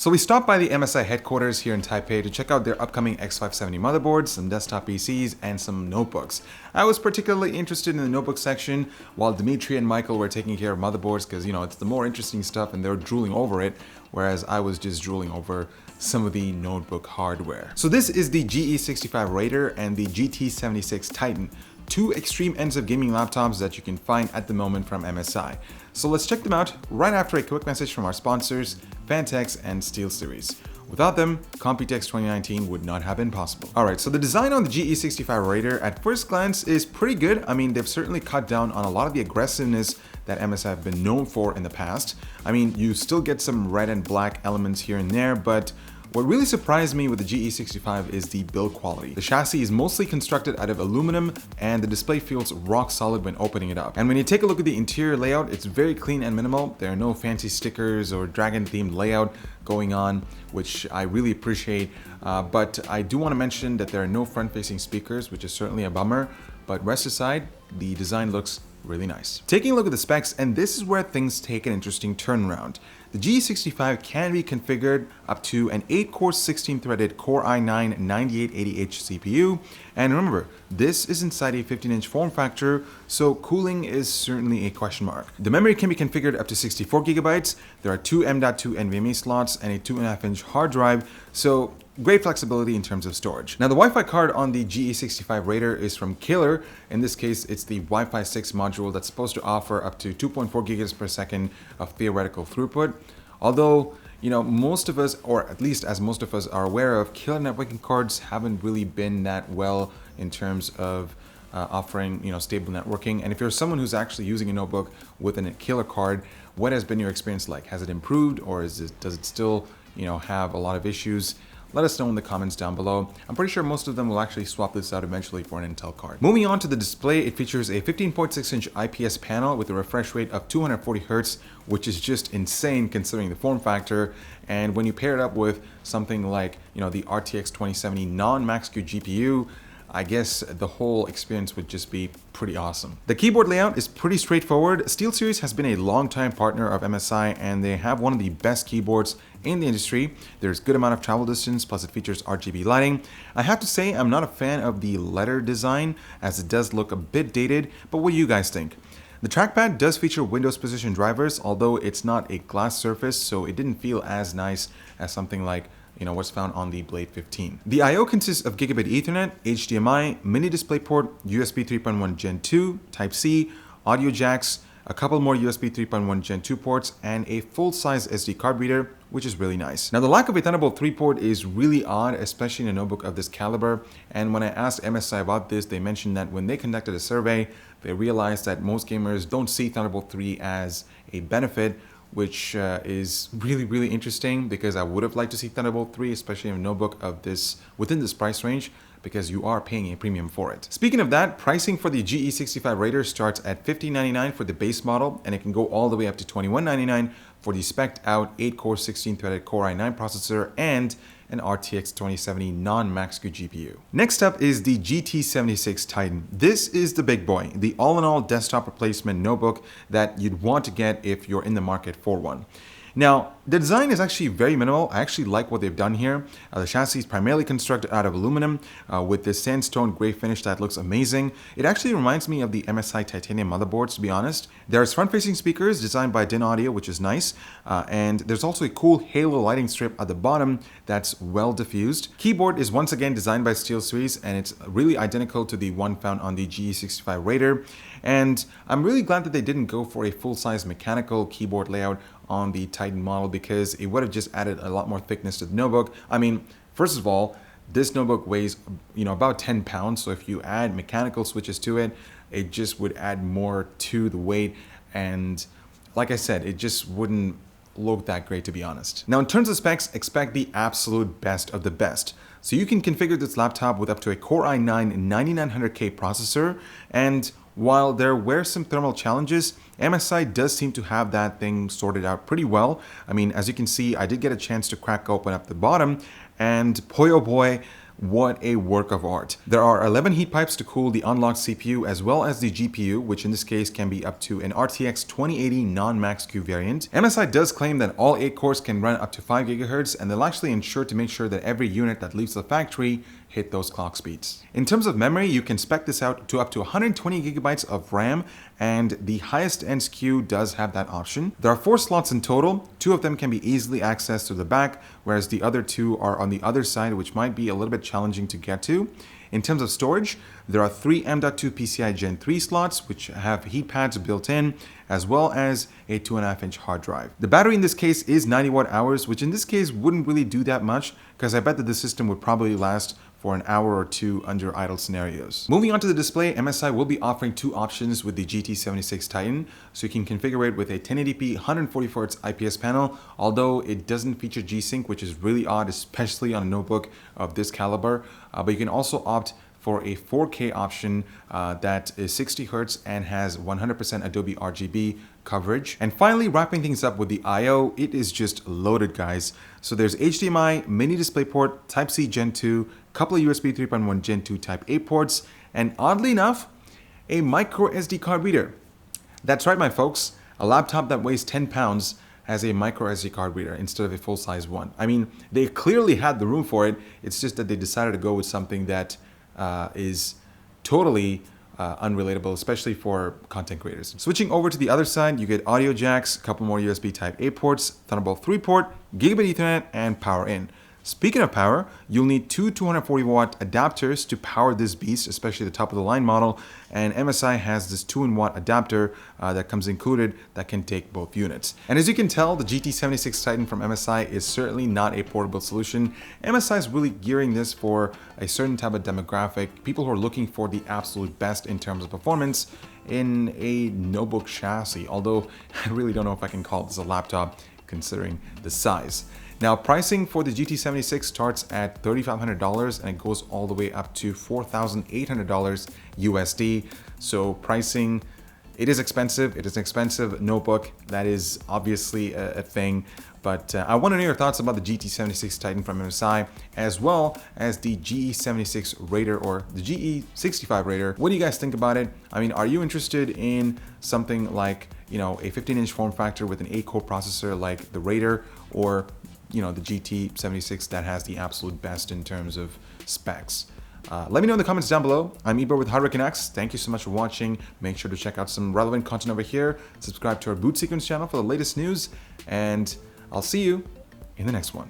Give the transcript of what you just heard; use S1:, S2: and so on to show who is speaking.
S1: So we stopped by the MSI headquarters here in Taipei to check out their upcoming X570 motherboards, some desktop PCs, and some notebooks. I was particularly interested in the notebook section, while Dimitri and Michael were taking care of motherboards because, it's the more interesting stuff and they're drooling over it, whereas I was just drooling over some of the notebook hardware. So this is the GE76 Raider and the GT76 Titan, two extreme ends of gaming laptops that you can find at the moment from MSI. So let's check them out right after a quick message from our sponsors, Phanteks and Steelseries. Without them, Computex 2019 would not have been possible. Alright, so the design on the GE76 Raider at first glance is pretty good. I mean, they've certainly cut down on a lot of the aggressiveness that MSI have been known for in the past. I mean, you still get some red and black elements here and there, but what really surprised me with the GE76 is the build quality. The chassis is mostly constructed out of aluminum and the display feels rock solid when opening it up. And when you take a look at the interior layout, it's very clean and minimal. There are no fancy stickers or dragon themed layout going on, which I really appreciate. But I do want to mention that there are no front facing speakers, which is certainly a bummer. But rest aside, the design looks really nice. Taking a look at the specs, and this is where things take an interesting turnaround. The GE76 can be configured up to an 8-core 16-threaded Core i9 9880H CPU, and remember, this is inside a 15-inch form factor, so cooling is certainly a question mark. The memory can be configured up to 64 gigabytes. There are two M.2 NVMe slots and a 2.5-inch hard drive, so great flexibility in terms of storage. Now the Wi-Fi card on the GE76 Raider is from Killer. In this case, it's the Wi-Fi 6 module that's supposed to offer up to 2.4 gigabits per second of theoretical throughput. Although, most of us, or at least as most of us are aware of, Killer networking cards haven't really been that well in terms of offering, stable networking. And if you're someone who's actually using a notebook with a Killer card, what has been your experience like? Has it improved, or does it still, have a lot of issues? Let us know in the comments down below. I'm pretty sure most of them will actually swap this out eventually for an Intel card. Moving on to the display, it features a 15.6-inch IPS panel with a refresh rate of 240 Hz, which is just insane considering the form factor. And when you pair it up with something like, the RTX 2070 non-Max-Q GPU, I guess the whole experience would just be pretty awesome. The keyboard layout is pretty straightforward. Steelseries has been a long-time partner of MSI and they have one of the best keyboards in the industry. There's good amount of travel distance, plus it features RGB lighting. I have to say I'm not a fan of the letter design as it does look a bit dated, but what do you guys think? The trackpad does feature Windows position drivers, although it's not a glass surface, so it didn't feel as nice as something like what's found on the Blade 15. The I/O consists of Gigabit Ethernet, HDMI, mini DisplayPort, USB 3.1 Gen 2, Type-C, audio jacks, a couple more USB 3.1 Gen 2 ports, and a full-size SD card reader, which is really nice. Now the lack of a Thunderbolt 3 port is really odd, especially in a notebook of this caliber, and when I asked MSI about this, they mentioned that when they conducted a survey, they realized that most gamers don't see Thunderbolt 3 as a benefit, which is really interesting because I would have liked to see Thunderbolt 3, especially in a notebook of this within this price range, because you are paying a premium for it. Speaking of that, pricing for the GE76 Raider starts at $1599 for the base model, and it can go all the way up to $2199 for the spec'd out 8-core 16-threaded Core i9 processor and an RTX 2070 non-Max-Q GPU. Next up is the GT76 Titan. This is the big boy, the all-in-all desktop replacement notebook that you'd want to get if you're in the market for one. Now, the design is actually very minimal. I actually like what they've done here. The chassis is primarily constructed out of aluminum with this sandstone gray finish that looks amazing. It actually reminds me of the MSI titanium motherboards, to be honest. There's front-facing speakers designed by Din Audio, which is nice. And there's also a cool halo lighting strip at the bottom that's well diffused. Keyboard is once again designed by SteelSeries, and it's really identical to the one found on the GE76 Raider. And I'm really glad that they didn't go for a full-size mechanical keyboard layout on the Titan model, because it would have just added a lot more thickness to the notebook. I mean, first of all, this notebook weighs, about 10 pounds. So if you add mechanical switches to it, it just would add more to the weight. And like I said, it just wouldn't look that great, to be honest. Now, in terms of specs, expect the absolute best of the best. So you can configure this laptop with up to a Core i9 9900K processor, and while there were some thermal challenges, MSI does seem to have that thing sorted out pretty well. I mean, as you can see, I did get a chance to crack open up the bottom, and boy oh boy, what a work of art. There are 11 heat pipes to cool the unlocked CPU as well as the GPU, which in this case can be up to an RTX 2080 non-Max-Q variant. MSI does claim that all 8 cores can run up to 5 GHz, and they'll actually ensure to make sure that every unit that leaves the factory hit those clock speeds. In terms of memory, you can spec this out to up to 120 gigabytes of RAM, and the highest end SKU does have that option. There are 4 slots in total. 2 of them can be easily accessed through the back, whereas the other 2 are on the other side, which might be a little bit challenging to get to. In terms of storage, there are 3 M.2 PCI Gen 3 slots, which have heat pads built in, as well as a 2.5-inch hard drive. The battery in this case is 90 watt hours, which in this case wouldn't really do that much, because I bet that the system would probably last for an hour or 2 under idle scenarios. Moving on to the display, MSI will be offering 2 options with the GT76 Titan, so you can configure it with a 1080p 144Hz IPS panel, although it doesn't feature G-Sync, which is really odd, especially on a notebook of this caliber, but you can also opt for a 4K option that is 60 Hz and has 100% Adobe RGB coverage. And finally, wrapping things up with the I/O, it is just loaded, guys. So there's HDMI, mini DisplayPort, Type-C Gen 2, couple of USB 3.1 Gen 2 Type A ports, and oddly enough, a micro SD card reader. That's right, my folks, a laptop that weighs 10 pounds has a micro SD card reader instead of a full-size one. I mean, they clearly had the room for it. It's just that they decided to go with something that is totally unrelatable, especially for content creators. Switching over to the other side, you get audio jacks, a couple more USB Type A ports, Thunderbolt 3 port, Gigabit Ethernet, and power in. Speaking of power, you'll need 2 240 watt adapters to power this beast, especially the top of the line model, and MSI has this 2-in-1 adapter that comes included that can take both units. And as you can tell, the GT76 Titan from MSI is certainly not a portable solution. MSI is really gearing this for a certain type of demographic, people who are looking for the absolute best in terms of performance in a notebook chassis, although I really don't know if I can call this a laptop considering the size. Now, pricing for the GT76 starts at $3,500 and it goes all the way up to $4,800 USD. So pricing, it is expensive. It is an expensive notebook. That is obviously a thing. But I want to know your thoughts about the GT76 Titan from MSI, as well as the GE76 Raider or the GE65 Raider. What do you guys think about it? I mean, are you interested in something like, you know, a 15-inch form factor with an 8-core processor like the Raider, or the GT76 that has the absolute best in terms of specs? Let me know in the comments down below. I'm Ebro with hardwarecanucks. Thank you so much for watching. Make sure to check out some relevant content over here. Subscribe to our Boot Sequence channel for the latest news, and I'll see you in the next one.